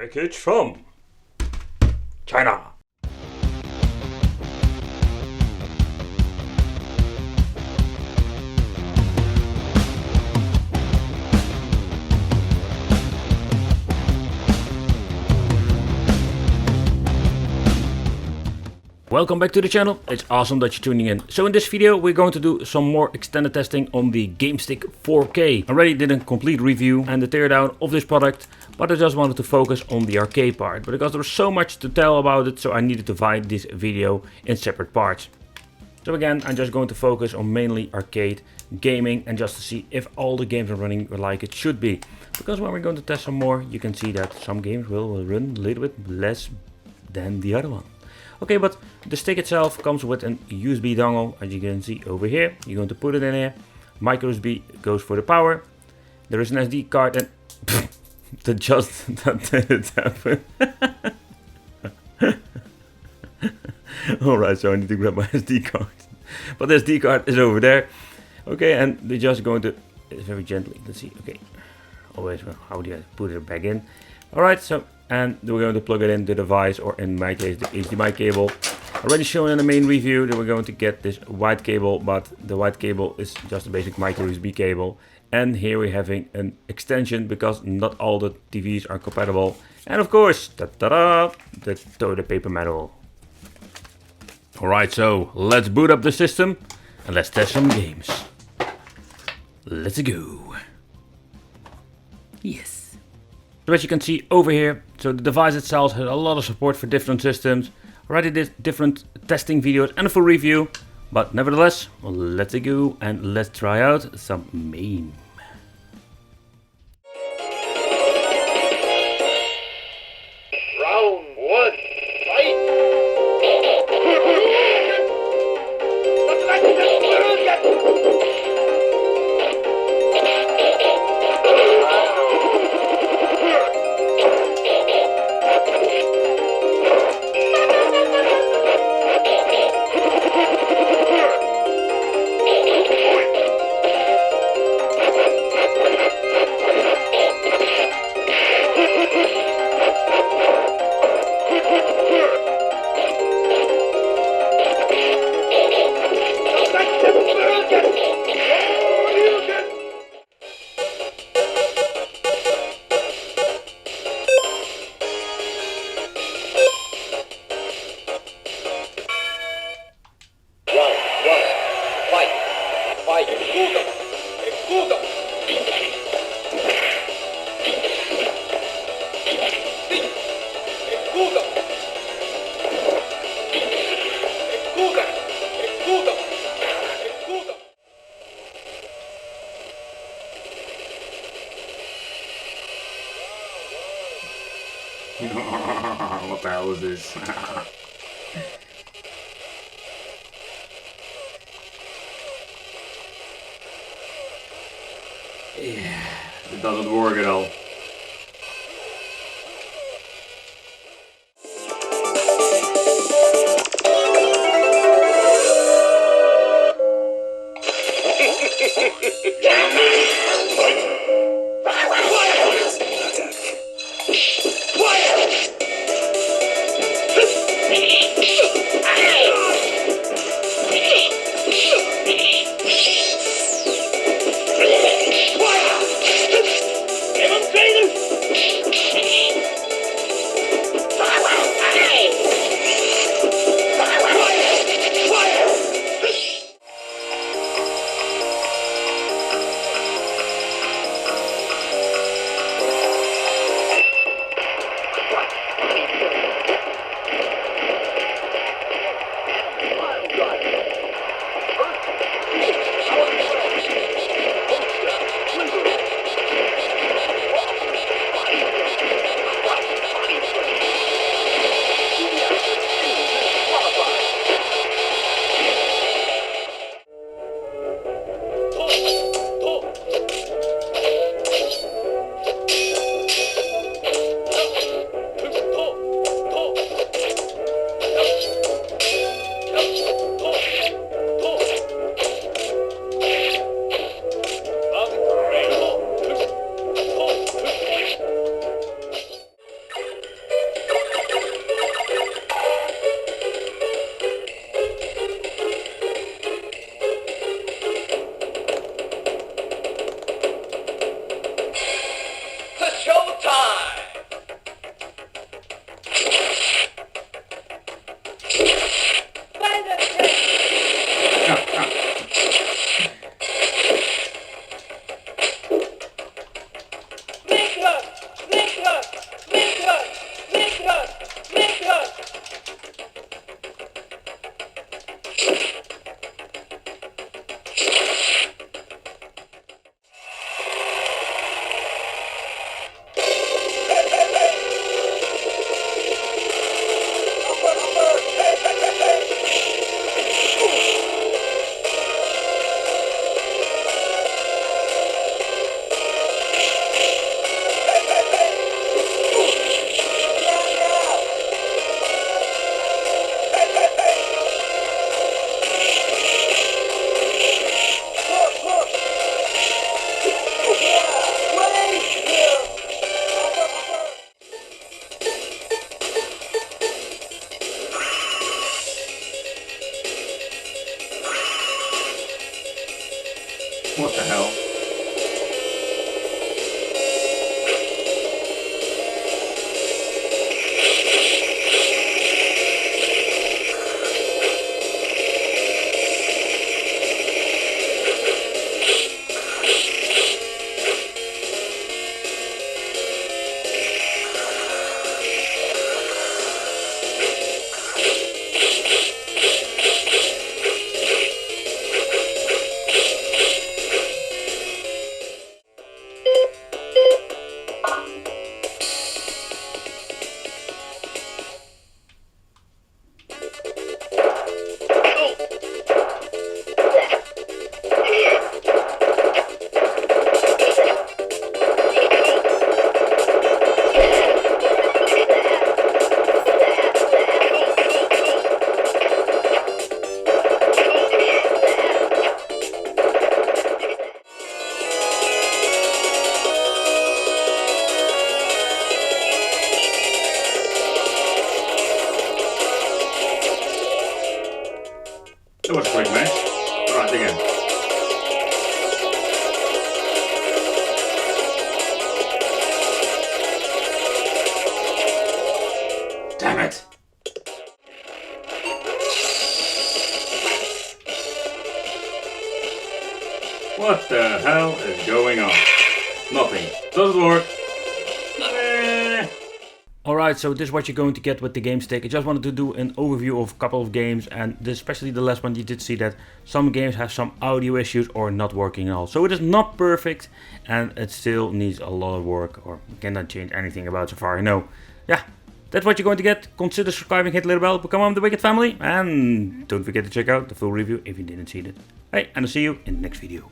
Package from China. Welcome back to the channel. It's awesome that you're tuning in. So in this video we're going to do some more extended testing on the GameStick 4K. I already did a complete review and the teardown of this product, but I just wanted to focus on the arcade part because there was so much to tell about it, so I needed to divide this video in separate parts. So again, I'm just going to focus on mainly arcade gaming and just to see if all the games are running like it should be. Because when we're going to test some more, you can see that some games will run a little bit less than the other one. Okay, but the stick itself comes with an USB dongle, as you can see over here. You're going to put it in here. Micro USB goes for the power. There is an SD card and that didn't happen. Alright, so I need to grab my SD card. But the SD card is over there. Okay, and they're just going to very gently, let's see, okay. Always, well, how do you put it back in? Alright, so and we're going to plug it in the device, or in my case the HDMI cable. Already shown in the main review that we're going to get this white cable, but the white cable is just a basic micro USB cable. And here we're having an extension because not all the TVs are compatible. And of course, the toilet paper manual. Alright, so let's boot up the system and let's test some games. Let's go. Yes. So as you can see over here, so the device itself has a lot of support for different systems. Already did different testing videos and a full review, but nevertheless, let's go and let's try out some Mame. Round one, fight! What the hell is this? Yeah, it doesn't work at all. Give him What the hell? That was a quick match. Right, again. Damn it! What the hell is going on? Nothing. Doesn't work. Alright, so this is what you're going to get with the game stick. I just wanted to do an overview of a couple of games, and especially the last one, you did see that some games have some audio issues or not working at all. So it is not perfect, and it still needs a lot of work, or cannot change anything about so far, I know. Yeah, that's what you're going to get. Consider subscribing, hit the little bell, become one of the Wicked family, and don't forget to check out the full review if you didn't see it. Hey, and I'll see you in the next video.